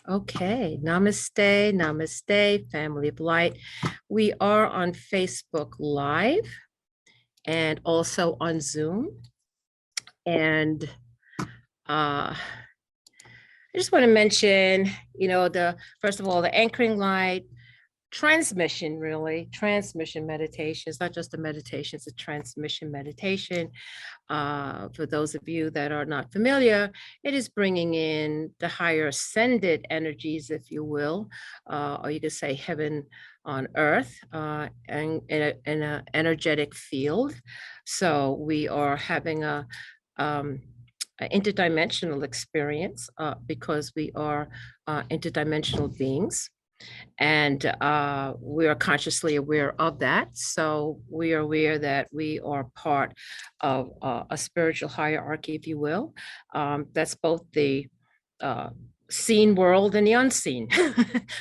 Okay, namaste, namaste, family of light. We are on Facebook Live and also on Zoom. And I just want to mention, the first of all, the anchoring light transmission, really transmission meditation. It's not just a meditation, it's a transmission meditation. For those of you that are not familiar, it is bringing in the higher ascended energies, if you will, or you could say heaven on earth, and in an energetic field. So we are having an interdimensional experience because we are interdimensional beings, and we are consciously aware of that. So we are aware that we are part of a spiritual hierarchy, if you will. That's both the uh, seen world and the unseen.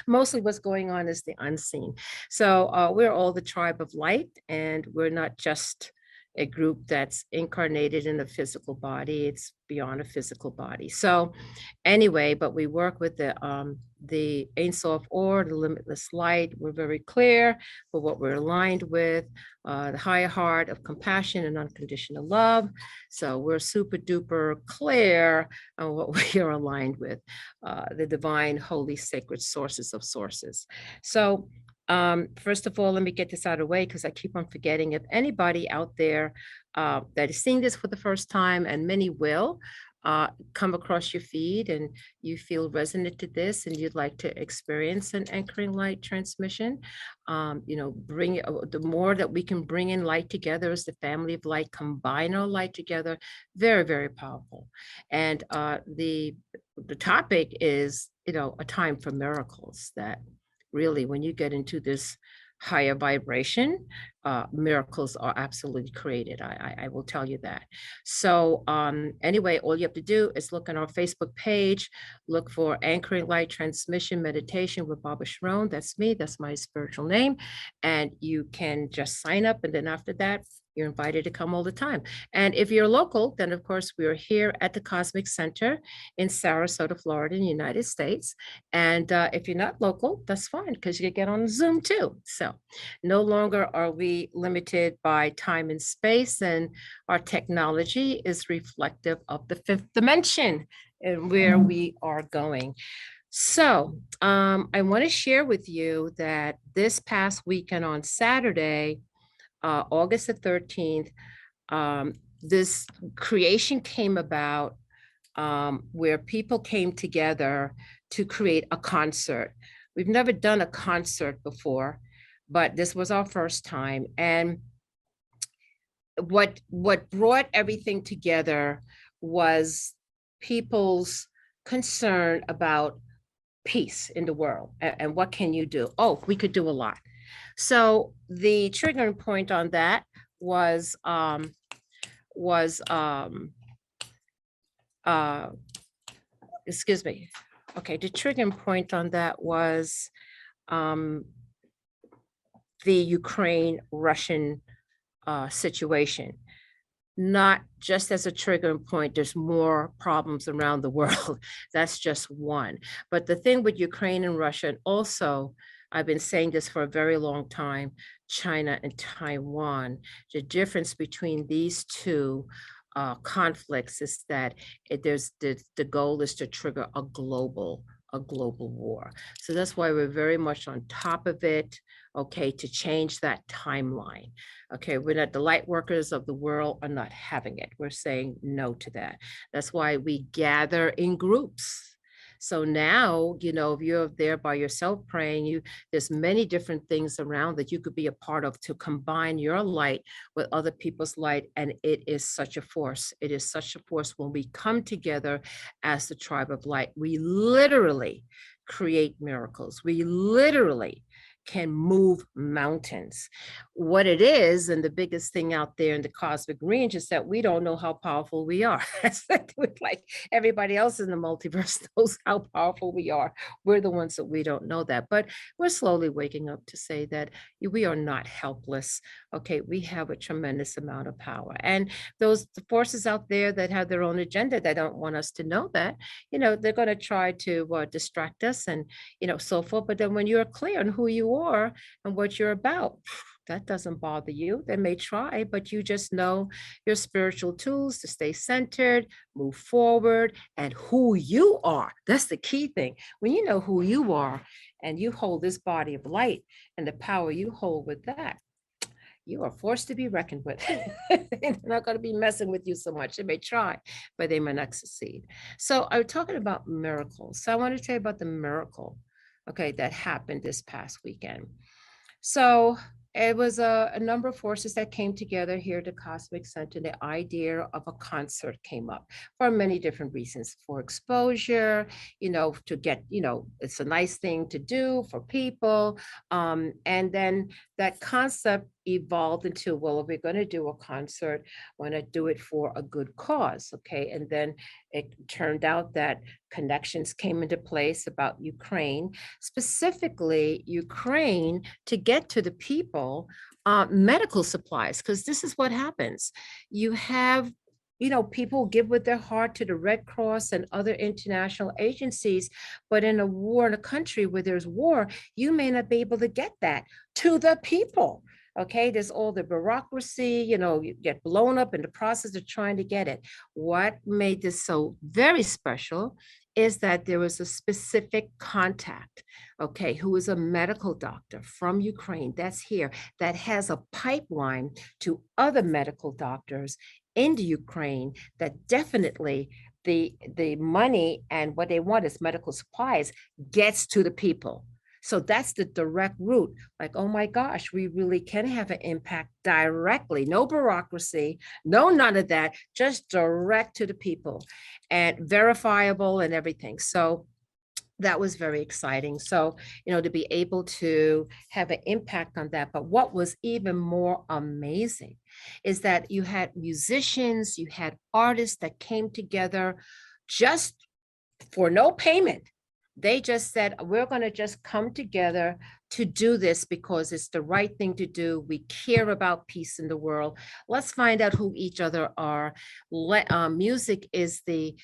Mostly what's going on is the unseen. So we're all the tribe of light, and we're not just a group that's incarnated in a physical body. It's beyond a physical body. So anyway, but we work with the Ein Sof Or, the limitless light. We're very clear for what we're aligned with, the higher heart of compassion and unconditional love. So we're super duper clear on what we are aligned with, the divine, holy, sacred sources of sources. So first of all, let me get this out of the way because I keep on forgetting. If anybody out there that is seeing this for the first time, and many will, come across your feed and you feel resonant to this and you'd like to experience an anchoring light transmission, bring it, the more that we can bring in light together as the family of light, combine our light together, very, very powerful. And the topic is, a time for miracles. That really, when you get into this higher vibration, miracles are absolutely created. I will tell you that. So anyway, all you have to do is look on our Facebook page, look for Anchoring Light Transmission Meditation with Baba Sharon. That's me. That's my spiritual name. And you can just sign up. And then after that, you're invited to come all the time. And if you're local, then of course, we're here at the Cosmic Center in Sarasota, Florida, in the United States. And if you're not local, that's fine, because you can get on Zoom too. So no longer are we limited by time and space, and our technology is reflective of the fifth dimension and where we are going. So I want to share with you that this past weekend on Saturday, August the 13th, this creation came about where people came together to create a concert. We've never done a concert before, but this was our first time. And what brought everything together was people's concern about peace in the world, and what can you do? Oh, we could do a lot. So the triggering point on that was uh, excuse me. Okay, the triggering point on that was um, the Ukraine-Russian situation. Not just as a triggering point, there's more problems around the world. That's just one. But the thing with Ukraine and Russia, and also, I've been saying this for a very long time, China and Taiwan, the difference between these two conflicts is that the goal is to trigger a global war. So that's why we're very much on top of it, okay, to change that timeline. Okay, we're not, the light workers of the world are not having it. We're saying no to that. That's why we gather in groups. So now, if you're there by yourself praying, there's many different things around that you could be a part of to combine your light with other people's light. And it is such a force. It is such a force when we come together as the tribe of light. We literally create miracles. We literally can move mountains. What it is, and the biggest thing out there in the cosmic range, is that we don't know how powerful we are. Like everybody else in the multiverse knows how powerful we are. We're the ones that we don't know that. But we're slowly waking up to say that we are not helpless. Okay, we have a tremendous amount of power. And those forces out there that have their own agenda, that don't want us to know that, they're going to try to distract us and, so forth. But then when you're clear on who you are and what you're about, that doesn't bother you. They may try, but you just know your spiritual tools to stay centered, move forward, and who you are. That's the key thing. When you know who you are and you hold this body of light and the power you hold with that, you are forced to be reckoned with. They're not going to be messing with you so much. They may try, but they may not succeed. So I'm talking about miracles. So I want to tell you about the miracle, okay, that happened this past weekend. So it was a number of forces that came together here at the Cosmic Center. The idea of a concert came up for many different reasons, for exposure, to get, it's a nice thing to do for people. And then that concept evolved into, well, if we're going to do a concert, we're going to do it for a good cause. Okay. And then it turned out that connections came into place about Ukraine, specifically Ukraine, to get to the people medical supplies, because this is what happens. You have people give with their heart to the Red Cross and other international agencies, but in a war, in a country where there's war, you may not be able to get that to the people. Okay, there's all the bureaucracy, you get blown up in the process of trying to get it. What made this so very special is that there was a specific contact, okay, who is a medical doctor from Ukraine that's here, that has a pipeline to other medical doctors in the Ukraine, that definitely the money and what they want is medical supplies gets to the people. So that's the direct route. Like, oh my gosh, we really can have an impact directly. No bureaucracy, no none of that, just direct to the people and verifiable and everything. So that was very exciting. So, to be able to have an impact on that. But what was even more amazing is that you had musicians, you had artists that came together just for no payment. They just said, we're going to just come together to do this because it's the right thing to do. We care about peace in the world. Let's find out who each other are. Music is the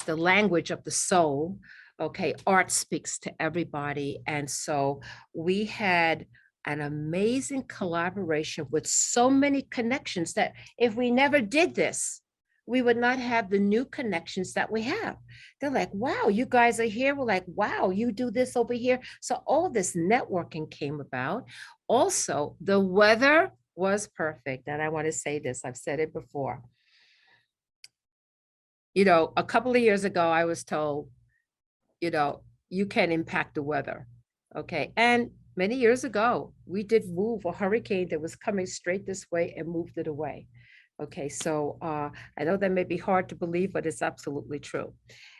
language of the soul. Okay, art speaks to everybody, and so we had an amazing collaboration with so many connections that if we never did this, we would not have the new connections that we have. They're like, wow, you guys are here. We're like, wow, you do this over here. So all this networking came about. Also, the weather was perfect. And I want to say this, I've said it before. A couple of years ago, I was told, you can impact the weather. Okay. And many years ago, we did move a hurricane that was coming straight this way and moved it away. Okay, so I know that may be hard to believe, but it's absolutely true.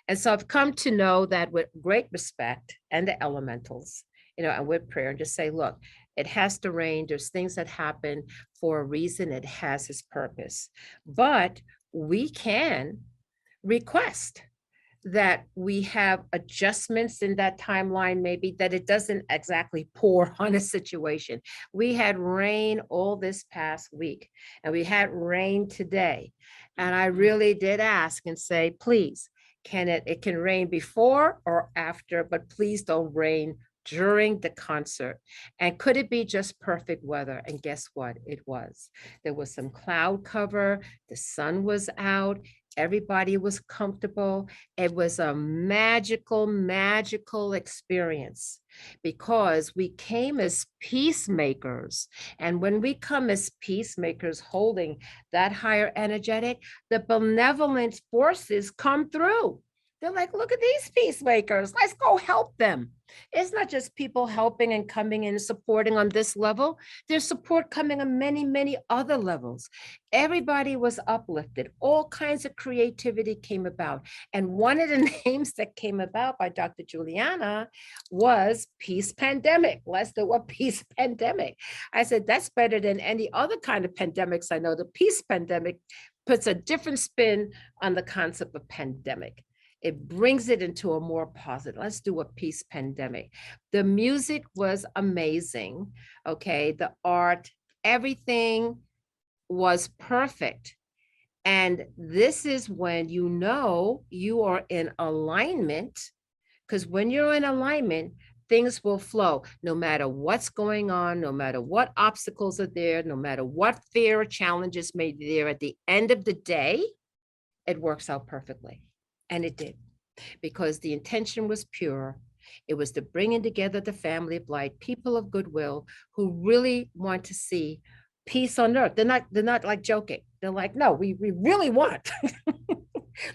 And so I've come to know that with great respect and the elementals, and with prayer, and just say, look, it has to rain. There's things that happen for a reason. It has its purpose. But we can request that we have adjustments in that timeline, maybe that it doesn't exactly pour on a situation. We had rain all this past week, and we had rain today. And I really did ask and say, please, it can rain before or after, but please don't rain during the concert. And could it be just perfect weather? And guess what? It was. There was some cloud cover, the sun was out, everybody was comfortable. It was a magical, magical experience because we came as peacemakers. And when we come as peacemakers holding that higher energetic, the benevolent forces come through. They're like, look at these peacemakers. Let's go help them. It's not just people helping and coming in and supporting on this level. There's support coming on many, many other levels. Everybody was uplifted. All kinds of creativity came about. And one of the names that came about by Dr. Juliana was Peace Pandemic. Let's do a peace pandemic. I said, that's better than any other kind of pandemics I know. The peace pandemic puts a different spin on the concept of pandemic. It brings it into a more positive. Let's do a peace pandemic. The music was amazing. Okay. The art, everything was perfect. And this is when you know you are in alignment, because when you're in alignment, things will flow no matter what's going on, no matter what obstacles are there, no matter what fear or challenges may be there. At the end of the day, it works out perfectly. And it did, because the intention was pure. It was the bringing together the family of light, people of goodwill who really want to see peace on earth. They're not like joking. They're like, no, we really want.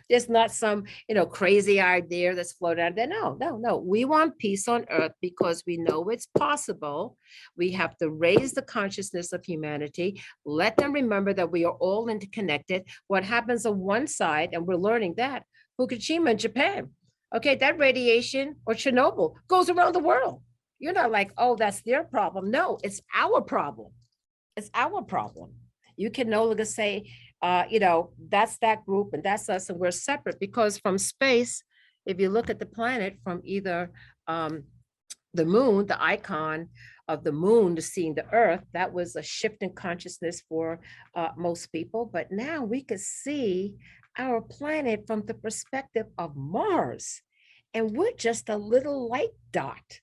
There's not some, crazy idea that's floating out there. No, no, no. We want peace on earth because we know it's possible. We have to raise the consciousness of humanity. Let them remember that we are all interconnected. What happens on one side, and we're learning that, Fukushima in Japan. Okay, that radiation, or Chernobyl, goes around the world. You're not like, oh, that's their problem. No, it's our problem. It's our problem. You can no longer say, that's that group and that's us and we're separate, because from space, if you look at the planet from either the moon, the icon of the moon to seeing the earth, that was a shift in consciousness for most people. But now we could see our planet from the perspective of Mars. And we're just a little light dot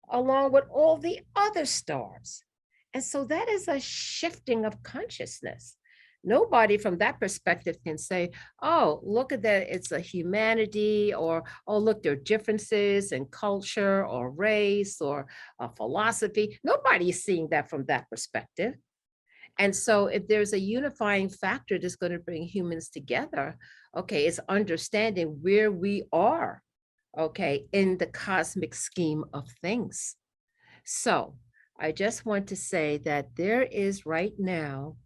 along with all the other stars. And so that is a shifting of consciousness. Nobody from that perspective can say, oh, look at that, it's a humanity, or, oh, look, there are differences in culture or race or philosophy. Nobody is seeing that from that perspective. And so if there's a unifying factor that's going to bring humans together, okay, it's understanding where we are, okay, in the cosmic scheme of things. So I just want to say that there is right now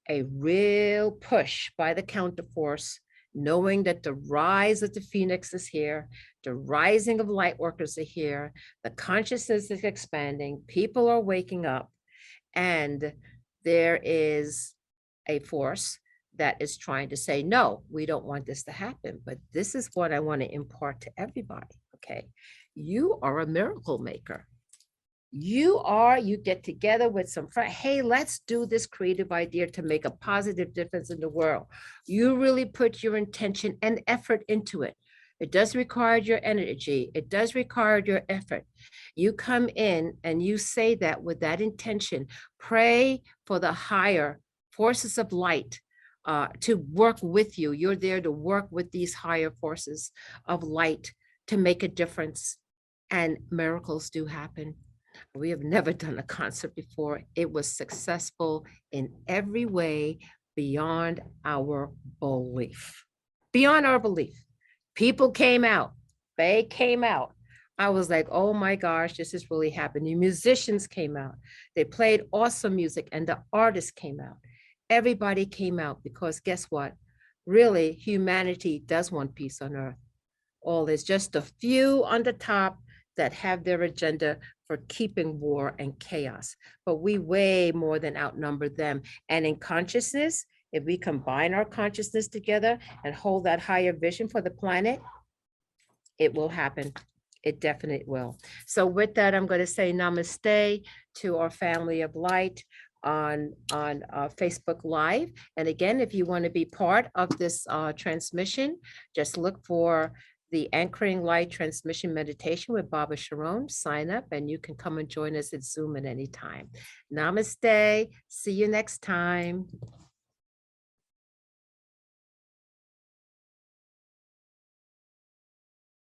a real push by the counterforce, knowing that the rise of the phoenix is here, the rising of light workers are here, the consciousness is expanding, people are waking up, and there is a force that is trying to say, no, we don't want this to happen. But this is what I want to impart to everybody, okay? You are a miracle maker. You get together with some friends. Hey, let's do this creative idea to make a positive difference in the world. You really put your intention and effort into it. It does require your energy. It does require your effort. You come in and you say that with that intention. Pray for the higher forces of light to work with you. You're there to work with these higher forces of light to make a difference. And miracles do happen. We have never done a concert before. It was successful in every way beyond our belief. Beyond our belief. People came out. They came out. I was like, oh my gosh, this is really happening. Musicians came out. They played awesome music, and the artists came out. Everybody came out because guess what? Really, humanity does want peace on earth. All is just a few on the top that have their agenda for keeping war and chaos. But we way more than outnumber them. And in consciousness, if we combine our consciousness together and hold that higher vision for the planet, it will happen. It definitely will. So with that, I'm going to say namaste to our family of light on Facebook Live. And again, if you want to be part of this transmission, just look for the Anchoring Light Transmission Meditation with Baba Sharon. Sign up and you can come and join us at Zoom at any time. Namaste. See you next time.